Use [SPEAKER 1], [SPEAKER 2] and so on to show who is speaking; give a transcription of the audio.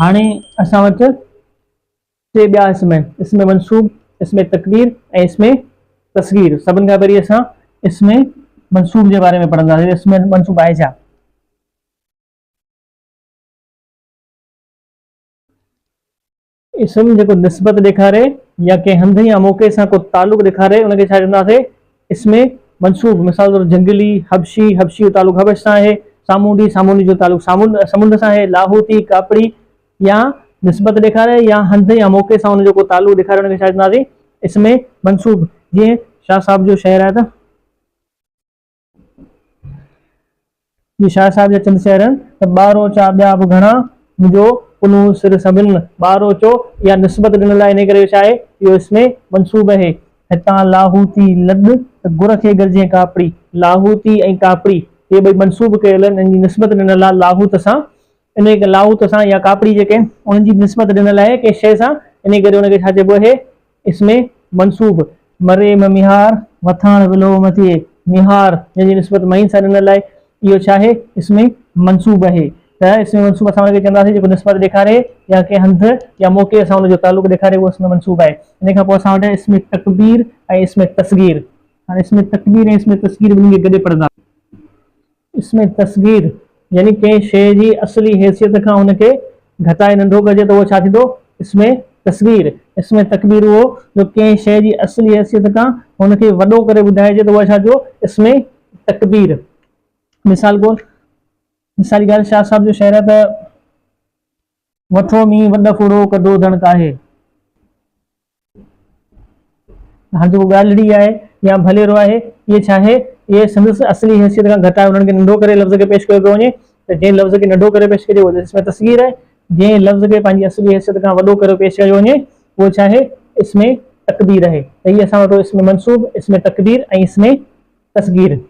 [SPEAKER 1] हाणे असां वटि टे ॿिया इसमें मंसूब, इसमें तकबीर ऐं इसमें तस्गीर। सभिनि खां पहिरीं असां इसमें मंसूब जे बारे में पढ़ंदासीं। इसमें मंसूब आहे छा? इसम जेको निस्बत ॾेखारे या कंहिं हंध या मौक़े सां को तालुक ॾेखारे उनखे छा चवंदासीं? इसमें मंसूब। मिसाल तौर जंगली, हबशी, हबशी जो तालुक हबश सां आहे, सामूंडी, सामूंडी जो तालुक समुंड सां आहे, लाहौती, कापड़ी, या निस्बत ॾेखारे या हंध या मौक़े सां उनजो को तालुक ॾेखारे उनखे छा चवंदासीं? इसमें मंसूब। जीअं शाह साहब जो शहर आहे, त ये शाह साहब जा चंद शेर आहिनि त ॿारो चा ॿिया बि घणा मुंहिंजो पुनू सिर सभिनि ॿारो चो, या निस्बत ॾिनल आहे इन करे छा आहे? इहो इसमें मंसूब आहे। हितां लाहौती लॾ त गुर खे गरजे कापड़ी। लाहौती ऐं कापड़ी ये ॿई मंसूब कयल आहिनि, इनजी निस्बत ॾिनल आहे लाहौत सां। इन लाहौत सां या कापड़ी जेके उन्हनि जी निस्बत ॾिनल आहे कंहिं शइ सां, इन करे उनखे छा चइबो आहे? इसमें मंसूब। मरे में मिहार, वथाण विलो मथे मिहार, जंहिंजी निस्बत मईन सां ॾिनल आहे, इहो छा आहे? इसमें मंसूब आहे। त इसमें मंसूब असां उनखे चवंदासीं जेको निस्बत ॾेखारे या कंहिं हंध या मौक़े सां उनजो तालुक ॾेखारे, उहो इसमें मंसूब आहे। इन खां पोइ असां वटि इसमें तकबीर ऐं इसमें तस्गीर। हाणे इसमें तकबीर ऐं इसमें तस्गीर ॿिन्ही खे गॾे पढ़ंदा। इसमें तस्गीर यानी कंहिं शइ जी असली हैसियत खां हुनखे घटाए नंढो कजे त उहो छा थींदो? इसमें तस्गीर। इसमें तकबीर उहो जो कंहिं शइ जी असली हैसियत खां हुनखे वॾो करे ॿुधाइजे त उहा छा थियो? इसमें तकबीर। मिसाल मिसाली ॻाल्हि, शाह साहब जो शहर आहे त वठो मींहुं वॾ फुड़ो कढो दणक आहे। हाणे जेको ॻाल्हिड़ी आहे या भलेरो आहे, इहे छा आहे? इहे संदसि असली हैसियत खां घटाए उन्हनि खे नंढो करे लफ़्ज़ खे पेश कयो पियो वञे, त जंहिं लफ़्ज़ खे नंढो करे पेश कजे उहो इसमें तस्गीर आहे। जंहिं लफ़्ज़ खे पंहिंजी असली हैसियत खां वॾो करे पेश कयो वञे उहो छा आहे? इसमें तकबीर आहे। त इहे असां वटि इसमें मंसूब, इसमें तकबीर ऐं इसमें तस्गीर।